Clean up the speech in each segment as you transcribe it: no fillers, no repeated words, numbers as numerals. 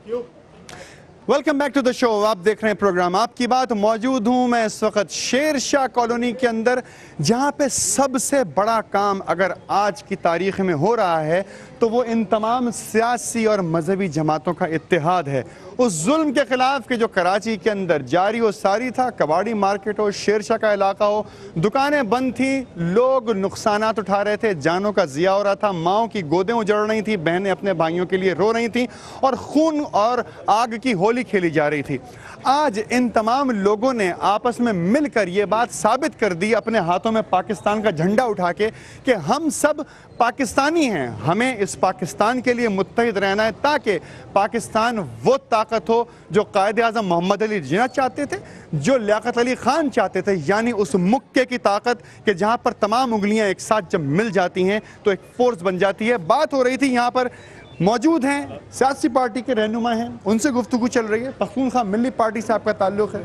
Welcome back to the show. आप देख रहे हैं प्रोग्राम आपकी बात। मौजूद हूं मैं इस वक्त शेर शाह कॉलोनी के अंदर, जहां पे सबसे बड़ा काम अगर आज की तारीख में हो रहा है तो वो इन तमाम सियासी और मजहबी जमातों का इत्तेहाद है उस जुल्म के खिलाफ कि जो कराची के अंदर जारी व सारी था। कबाड़ी मार्केट हो, शेर शाह का इलाका हो, दुकानें बंद थी, लोग नुकसानात उठा रहे थे, जानों का ज़िया हो रहा था, माँओं की गोदें उजड़ रही थी, बहनें अपने भाइयों के लिए रो रही थी और खून और आग की होली खेली जा रही थी। आज इन तमाम लोगों ने आपस में मिलकर ये बात साबित कर दी अपने हाथों में पाकिस्तान का झंडा उठा के कि हम सब पाकिस्तानी हैं, हमें इस पाकिस्तान के लिए मुत्तहिद रहना है ताकि पाकिस्तान वो ताकत हो जो कायद आज़म मोहम्मद अली जिन्ना चाहते थे, जो लियाकत अली ख़ान चाहते थे, यानी उस मुक्के की ताकत कि जहाँ पर तमाम उंगलियाँ एक साथ जब मिल जाती हैं तो एक फोर्स बन जाती है। बात हो रही थी, यहाँ पर मौजूद हैं सियासी पार्टी के रहनुमा हैं, उनसे गुफ्तगू चल रही है। पख्तूनख्वा मिल्ली पार्टी से आपका ताल्लुक़ है।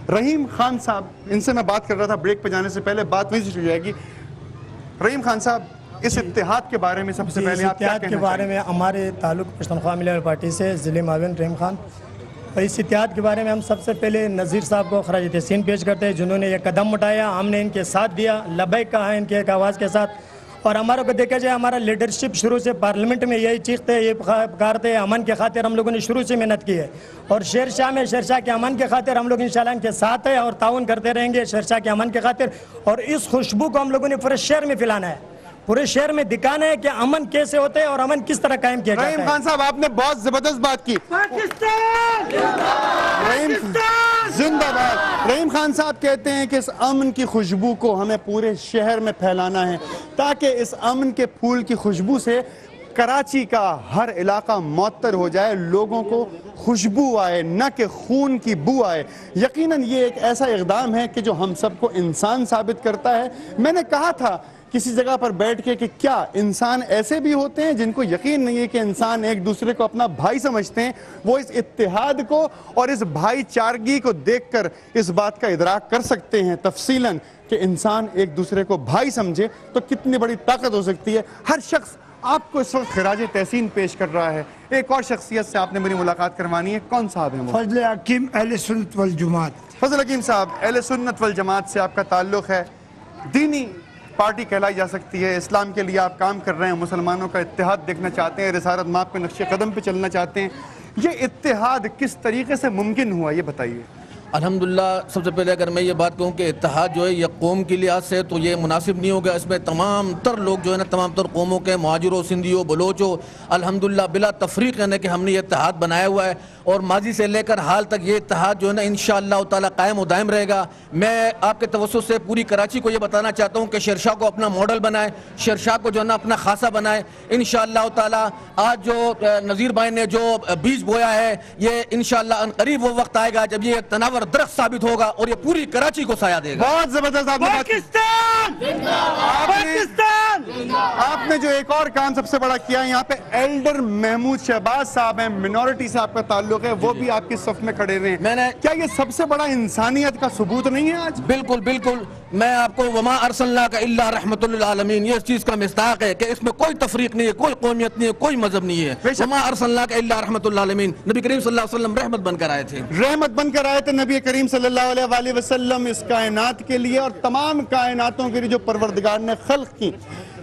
रहीम खान साहब, इनसे मैं बात कर रहा था ब्रेक पे जाने से पहले, बात वहीं से शुरू हो जाएगी। रहीम खान साहब, इस इत्तेहाद के बारे में सबसे पहले आप क्या कहना के बारे में हमारे ताल्लुक़ पख्तूनख्वा मिल्ली पार्टी से ज़िले माविन रहीम खान, और इस इत्तेहाद के बारे में हम सबसे पहले नज़ीर साहब को खराज तहसीन पेश करते हैं जिन्होंने ये कदम उठाया। हमने इनके साथ दिया, लबैक कहा इनके एक आवाज़ के साथ। और हमारे को देखा जाए, हमारा लीडरशिप शुरू से पार्लियामेंट में यही चीखते, ये पुकारते, अमन के खातिर हम लोगों ने शुरू से मेहनत की है। और शेर शाह में शेर शाह के अमन के खातिर हम लोग इंशाल्लाह इनके साथ है और ताउन करते रहेंगे शेर शाह के अमन के खातिर। और इस खुशबू को हम लोगों ने पूरे शहर में फैलाना है, पूरे शहर में दिखाना है कि अमन कैसे होते हैं और अमन किस तरह कायम किया जाता है। रहीम खान साहब, आपने बहुत जबरदस्त बात की। जिंदाबाद। रहीम खान साहब कहते हैं कि इस अमन की खुशबू को हमें पूरे शहर में फैलाना है ताकि इस अमन के फूल की खुशबू से कराची का हर इलाका मुअत्तर हो जाए, लोगों को खुशबू आए, न कि खून की बू आए। यकीनन ये एक ऐसा इक़दाम है कि जो हम सबको इंसान साबित करता है। मैंने कहा था किसी जगह पर बैठ के कि क्या इंसान ऐसे भी होते हैं जिनको यकीन नहीं है कि इंसान एक दूसरे को अपना भाई समझते हैं। वो इस इत्तेहाद को और इस भाईचारगी को देखकर इस बात का इदराक कर सकते हैं तफसीलन कि इंसान एक दूसरे को भाई समझे तो कितनी बड़ी ताकत हो सकती है। हर शख्स आपको इस वक्त खिराज तहसीन पेश कर रहा है। एक और शख्सियत से आपने मेरी मुलाकात करवानी है, कौन साहब हैं वो? फजल हकीम अहले सुन्नत वल जमात। फजल हकीम साहब, अहले सुन्नत वल जमात से आपका ताल्लुक़ है, दीनी पार्टी कहलाई जा सकती है, इस्लाम के लिए आप काम कर रहे हैं, मुसलमानों का इत्तेहाद देखना चाहते हैं, रिसालत माप के नक्शे कदम पे चलना चाहते हैं। ये इत्तेहाद किस तरीके से मुमकिन हुआ, ये बताइए। अल्हम्दुलिल्लाह, सबसे पहले अगर मैं ये बात कहूँ कि इत्तेहाद जो है ये कौम के लिहाज से तो ये मुनासिब नहीं होगा। इसमें तमाम तर लोग जो है ना, तमाम तर कौमों के, मुहाजिरों, सिंधियों, बलोचों, अल्हम्दुलिल्लाह बिला तफरीक यानी कि हमने ये इत्तेहाद बनाया हुआ है और माजी से लेकर हाल तक ये इत्तेहाद जो है ना इंशाअल्लाह ताला कायम व दायम रहेगा। मैं आपके तवज्जुह से पूरी कराची को ये बताना चाहता हूँ कि शेर शाह को अपना मॉडल बनाए, शेर शाह को जो है ना अपना खासा बनाए इंशाअल्लाह ताला। आज जो नज़ीर भाई ने जो बीज बोया है, ये इंशाअल्लाह करीब वो वक्त आएगा जब ये एक तनावर दरख्त साबित होगा और ये पूरी कराची को साया देगा। बहुत जबरदस्त आपने जो एक और काम सबसे बड़ा किया, यहाँ पे एल्डर महमूद शहबाज साहब हैं, मिनॉरिटी से आपका ताल्लुक है, वो भी आपकी सफ में खड़े हुए हैं। क्या ये सबसे बड़ा इंसानियत का सबूत नहीं है आज? बिल्कुल बिल्कुल, मैं आपको वमा अरसलनाका इल्ला रहमतुल लिल आलमीन, ये इस चीज का मिस्ताक है कि इसमें कोई तफरीक नहीं है, कोई कौमियत नहीं है, कोई मजहब नहीं है। वमा अरसलनाका इल्ला रहमतुल लिल आलमीन, नबी करीम सल्लल्लाहु अलैहि वसल्लम रहमत बनकर आए थे, रहमत बनकर आए थे नबी करीम सल्लल्लाहु अलैहि वसल्लम इस कायनात के लिए और तमाम कायनातों के लिए जो परवरदिगार ने खल्क की।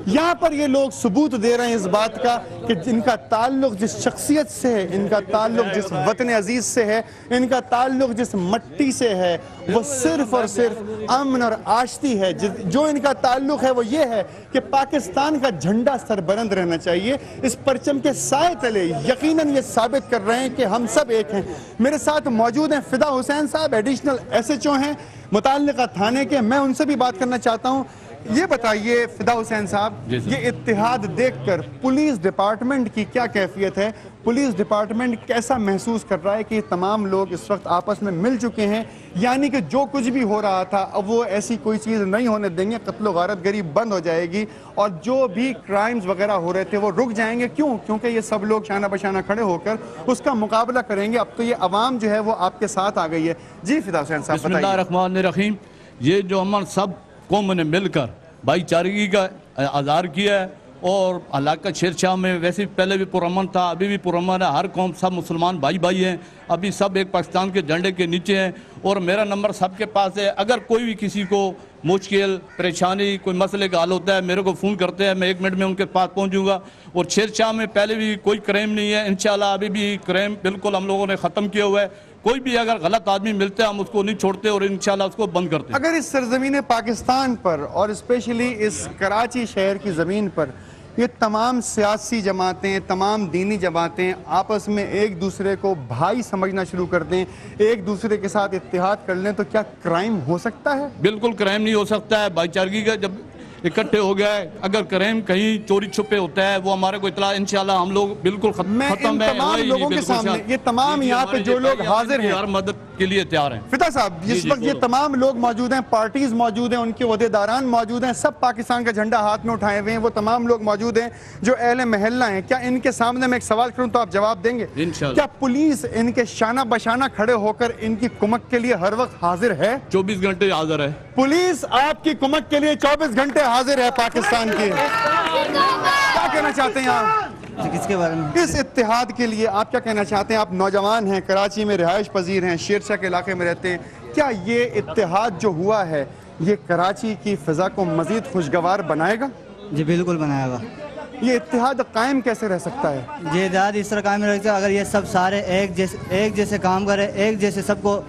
यहाँ पर ये लोग सबूत दे रहे हैं इस बात का कि इनका ताल्लुक जिस शख्सियत से है, इनका ताल्लुक जिस वतन अजीज से है, इनका ताल्लुक जिस मट्टी से है, वो सिर्फ और सिर्फ अमन और आश्ती है। जो इनका ताल्लुक है वो ये है कि पाकिस्तान का झंडा सरबलंद रहना चाहिए, इस परचम के साए तले यकीनन ये साबित कर रहे हैं कि हम सब एक हैं। मेरे साथ मौजूद हैं फिदा हुसैन साहब, एडिशनल SHO हैं मुताल्लिका थाने के, मैं उनसे भी बात करना चाहता हूँ। ये बताइए फिदा हुसैन साहब, ये इत्तेहाद देखकर पुलिस डिपार्टमेंट की क्या कैफियत है? पुलिस डिपार्टमेंट कैसा महसूस कर रहा है कि तमाम लोग इस वक्त आपस में मिल चुके हैं, यानी कि जो कुछ भी हो रहा था अब वो ऐसी कोई चीज़ नहीं होने देंगे, कत्ल गारत गरी बंद हो जाएगी और जो भी क्राइम्स वगैरह हो रहे थे वो रुक जाएंगे? क्यों? क्योंकि ये सब लोग शाना बशाना खड़े होकर उसका मुकाबला करेंगे। अब तो ये अवाम जो है वो आपके साथ आ गई है। जी फिदा हुसैन साहब बताइए। बिस्मिल्लाहिर्रहमानिर्रहीम, ये जो अमन सब कौम ने मिलकर भाईचारगी का आज़ार किया है اور علاقہ شیر شاہ میں ویسے پہلے بھی پرامن تھا، ابھی بھی پرامن ہے، ہر قوم سب مسلمان بھائی بھائی ہیں، ابھی سب ایک پاکستان کے جھنڈے کے نیچے ہیں، اور میرا نمبر سب کے پاس ہے۔ اگر کوئی بھی کسی کو مشکل پریشانی کوئی مسئلے کا حل ہوتا ہے میرے کو فون کرتے ہیں، میں 1 منٹ میں ان کے پاس پہنچ جوں گا۔ اور شیر شاہ میں پہلے بھی کوئی کرائم نہیں ہے، انشاءاللہ ابھی بھی کرائم بالکل ہم لوگوں نے ختم کیا ہوا ہے، کوئی بھی اگر غلط آدمی ملتے ہیں ہم اس کو نہیں چھوڑتے اور انشاءاللہ اس کو بند کرتے ہیں۔ اگر اس سرزمین پاکستان پر اور اسپیشلی اس کراچی شہر کی زمین پر یہ تمام سیاسی جماعتیں، تمام دینی جماعتیں آپس میں ایک دوسرے کو بھائی سمجھنا شروع کر دیں، ایک دوسرے کے ساتھ اتحاد کر لیں، تو کیا کرائم ہو سکتا ہے؟ بالکل کرائم نہیں ہو سکتا ہے، بھائی چارگی کا جب اکٹھے ہو گیا ہے، اگر کرائم کہیں چوری چھپے ہوتا ہے وہ ہمارے کو اطلاع انشاءاللہ ہم لوگ بالکل میں ان تمام لوگوں کے سامنے، یہ تمام یہاں پہ جو لوگ حاضر ہیں، ہر مدد کے لیے تیار ہیں۔ فتح صاحب، جس وقت یہ تمام لوگ موجود ہیں، پارٹیز موجود ہیں، ان کے عہدیداران موجود ہیں، سب پاکستان کا جھنڈا ہاتھ میں اٹھائے ہوئے ہیں، وہ تمام لوگ موجود ہیں جو اہل محلہ ہیں، کیا ان کے سامنے میں ایک سوال کروں تو آپ جواب دیں گے؟ انشاءاللہ۔ کیا پولیس ان کے شانہ بشانہ کھڑے ہو کر ان کی کمک کے لیے ہر وقت حاضر ہے؟ 24 گھنٹے حاضر ہے۔ پولیس آپ کی کمک کے لیے 24 گھنٹے حاضر ہے پاکستان کی۔ کیا کہنا چاہتے ہیں آپ کس کے بارے میں؟ اس اتحاد کے لیے آپ کیا کہنا چاہتے ہیں؟ آپ نوجوان ہیں، کراچی میں رہائش پذیر ہیں، شیر شاہ کے علاقے میں رہتے ہیں، کیا یہ اتحاد جو ہوا ہے یہ کراچی کی فضا کو مزید خوشگوار بنائے گا؟ جی بالکل بنائے گا۔ یہ اتحاد قائم کیسے رہ سکتا ہے؟ یہ اتحاد اس طرح قائم رہتا ہے اگر یہ سب سارے ایک جیسے کام کرے، ایک جیسے سب کو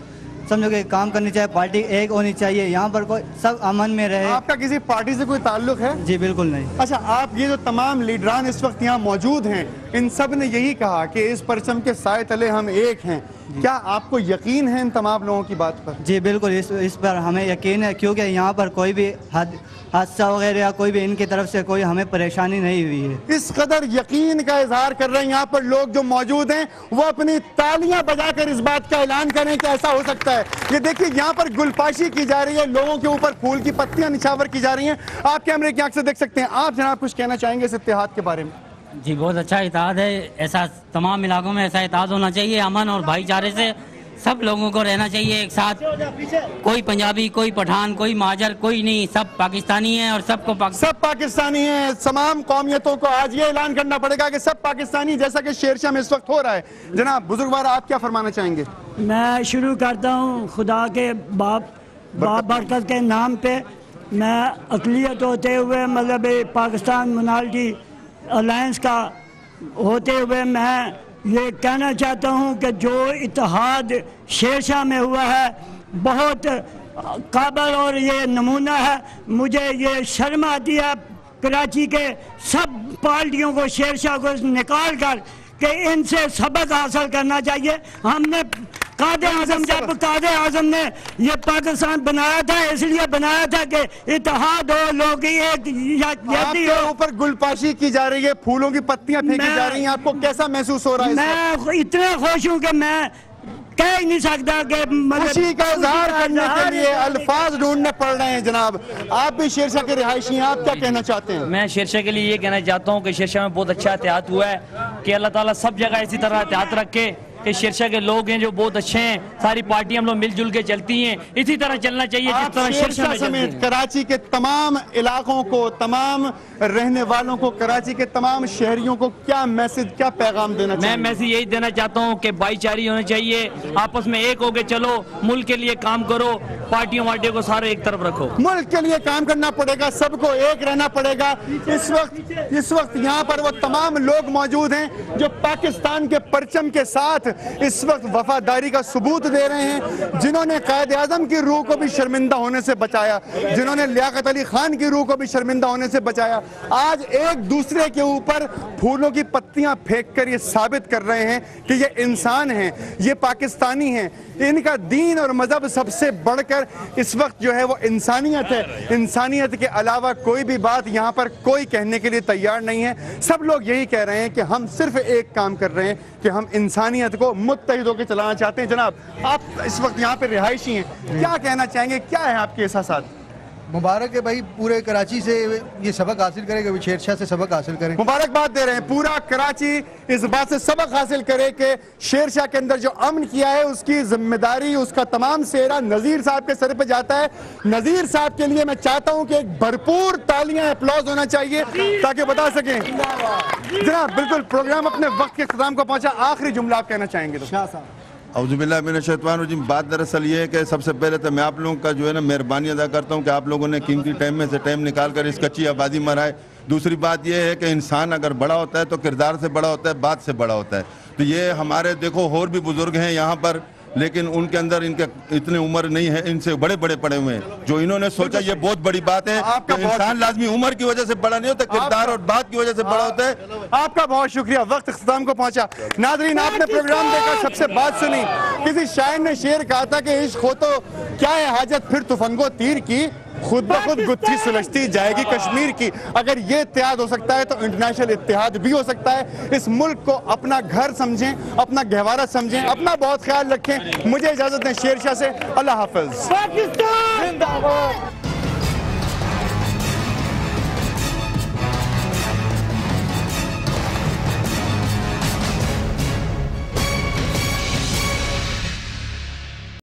سمجھو کہ کام کرنی چاہیے، پارٹی ایک ہونی چاہیے، یہاں پر کوئی سب امن میں رہے۔ آپ کا کسی پارٹی سے کوئی تعلق ہے؟ جی بالکل نہیں۔ اچھا، آپ یہ جو تمام لیڈران اس وقت یہاں موجود ہیں، ان سب نے یہی کہا کہ اس پرچم کے سائے تلے ہم ایک ہیں، کیا آپ کو یقین ہے ان تمام لوگوں کی بات پر؟ جی بالکل، اس پر ہمیں یقین ہے، کیونکہ یہاں پر کوئی بھی حادثہ وغیرہ یا کوئی بھی ان کی طرف سے کوئی ہمیں پریشانی نہیں ہوئی ہے۔ اس قدر یقین کا اظہار کر رہے ہیں یہاں پر لوگ جو موجود ہیں، وہ اپنی تالیاں بجا کر اس بات کا اعلان کریں کہ ایسا ہو سکتا ہے۔ یہ دیکھیں یہاں پر گلپاشی کی جا رہی ہے، لوگوں کے اوپر پھول کی پتیاں نچھاور کی جا رہی ہیں، آپ کیمرے کی آنکھ سے دیکھ سکتے ہیں۔ آپ جناب کچھ کہنا چاہیں گے اس اتحاد کے بارے میں؟ جی بہت اچھا اتحاد ہے، ایسا تمام علاقوں میں ایسا اتحاد ہونا چاہیے، امن اور بھائی چارے سے سب لوگوں کو رہنا چاہیے ایک ساتھ، کوئی پنجابی، کوئی پٹھان، کوئی مہاجر، کوئی نہیں، سب پاکستانی ہیں اور سب کو سب پاکستانی ہیں۔ تمام قومیتوں کو آج یہ اعلان کرنا پڑے گا کہ سب پاکستانی، جیسا کہ شیر شاہ میں اس وقت ہو رہا ہے۔ جناب بزرگوار، آپ کیا فرمانا چاہیں گے؟ میں شروع کرتا ہوں خدا کے برکت کے نام پہ۔ میں اقلیت ہوتے ہوئے مطلب پاکستان منالٹی الائنس کا ہوتے ہوئے میں یہ کہنا چاہتا ہوں کہ جو اتحاد شیر شاہ میں ہوا ہے بہت قابل اور یہ نمونہ ہے۔ مجھے یہ شرم آتی ہے کراچی کے سب پارٹیوں کو شیر شاہ کو نکال کر کہ ان سے سبق حاصل کرنا چاہیے۔ ہم نے قائد اعظم، جب قائد اعظم نے یہ پاکستان بنایا تھا اس لیے بنایا تھا کہ اتحاد ہو، لوگ ایک آپ کے اوپر گلپاشی کی جا رہی ہے، پھولوں کی پتیاں پھینکی جا رہی ہیں، آپ کو کیسا محسوس ہو رہا ہے؟ میں اتنا خوش ہوں کہ میں کہہ ہی نہیں سکتا کہ خوشی کا اظہار کرنے کے لیے الفاظ ڈھونڈنے پڑ رہے ہیں۔ جناب آپ بھی شیر شاہ کے رہائشی ہیں، آپ کیا کہنا چاہتے ہیں؟ میں شیر شاہ کے لیے یہ کہنا چاہتا ہوں کہ شیر شاہ میں بہت اچھا اتحاد ہوا ہے، کہ اللہ تعالیٰ سب جگہ اسی طرح اتحاد رکھے، کہ شیر شاہ کے لوگ ہیں جو بہت اچھے ہیں، ساری پارٹیاں ہم لوگ مل جل کے چلتی ہیں، اسی طرح چلنا چاہیے جس طرح شیر شاہ میں چلتے ہیں۔ کراچی کے تمام علاقوں کو، تمام رہنے والوں کو، کراچی کے تمام شہریوں کو کیا میسج، کیا پیغام دینا چاہیے؟ میں میسج یہی دینا چاہتا ہوں کہ بھائی چاری ہونا چاہیے، آپس میں ایک ہو کے چلو، ملک کے لیے کام کرو، پارٹیوں وارٹیوں کو سارے ایک طرف رکھو۔ ملک کے لیے کام کرنا پڑے گا، سب کو ایک رہنا پڑے گا۔ اس وقت یہاں پر وہ تمام لوگ موجود ہیں جو پاکستان کے پرچم کے ساتھ اس وقت وفاداری کا ثبوت دے رہے ہیں، جنہوں نے قائد اعظم کی روح کو بھی شرمندہ ہونے سے بچایا، جنہوں نے لیاقت علی خان کی روح کو بھی شرمندہ ہونے سے بچایا، آج ایک دوسرے کے اوپر پھولوں کی پتیاں پھینک کر یہ ثابت کر رہے ہیں کہ یہ انسان ہیں، یہ پاکستانی ہیں، ان کا دین اور مذہب سب سے بڑھ کر اس وقت جو ہے وہ انسانیت ہے۔ انسانیت کے علاوہ کوئی بھی بات یہاں پر کوئی کہنے کے لیے تیار نہیں ہے۔ سب لوگ یہی کہہ رہے ہیں کہ ہم صرف ایک کام کر رہے ہیں کہ ہم انسانیت کو متحد ہو کے چلانا چاہتے ہیں۔ جناب آپ اس وقت یہاں پہ رہائشی ہیں، کیا کہنا چاہیں گے، کیا ہے آپ کے احساسات؟ मुबारक है भाई, पूरे कराची से ये सबक हासिल करे कि शेर शाह से सबक हासिल करें। मुबारकबाद दे रहे हैं, पूरा कराची इस बात से सबक हासिल करे कि शेर शाह के अंदर जो अमन किया है उसकी जिम्मेदारी, उसका तमाम सेहरा नज़ीर साहब के सर पे जाता है। नज़ीर साहब के लिए मैं चाहता हूं कि एक भरपूर तालियां, अप्लॉज होना चाहिए ताकि बता सकें। जनाब बिल्कुल, प्रोग्राम अपने वक्त के इख्तिताम को पहुंचा, आखिरी जुमला आप कहना चाहेंगे तो। औज़ुबिल्लाहि मिनश्शैतानिर्रजीम। बात दरअसल ये है कि सबसे पहले तो मैं आप लोगों का जो है ना मेहरबानी अदा करता हूँ कि आप लोगों ने कीमती टाइम में से टाइम निकाल कर इस कच्ची आबादी में आए। दूसरी बात ये है कि इंसान अगर बड़ा होता है तो किरदार से बड़ा होता है, बात से बड़ा होता है। तो ये हमारे देखो और भी बुजुर्ग हैं यहाँ पर, लेकिन उनके अंदर इनके इतने उम्र नहीं है, इनसे बड़े बड़े पड़े हुए हैं। जो इन्होंने सोचा ये बहुत बड़ी बात है कि इंसान लाजमी उम्र की वजह से बड़ा नहीं होता, किरदार और बात की वजह से बड़ा होता है। आपका बहुत शुक्रिया, वक्त इख्तिताम को पहुंचा। नाज़रीन, आपने प्रोग्राम देखा, सबसे बात सुनी। किसी शायर ने शेर कहा था कि इश्क हो तो क्या है हाजत फिर तुफंगो तीर की, खुद ब खुद गुत्थी सुलझती जाएगी कश्मीर की। अगर ये इत्तेहाद हो सकता है तो इंटरनेशनल इत्तेहाद भी हो सकता है। इस मुल्क को अपना घर समझें, अपना गहवारा समझें, अपना बहुत ख्याल रखें। मुझे इजाजत दें शेर शाह से। अल्लाह हाफ़िज़।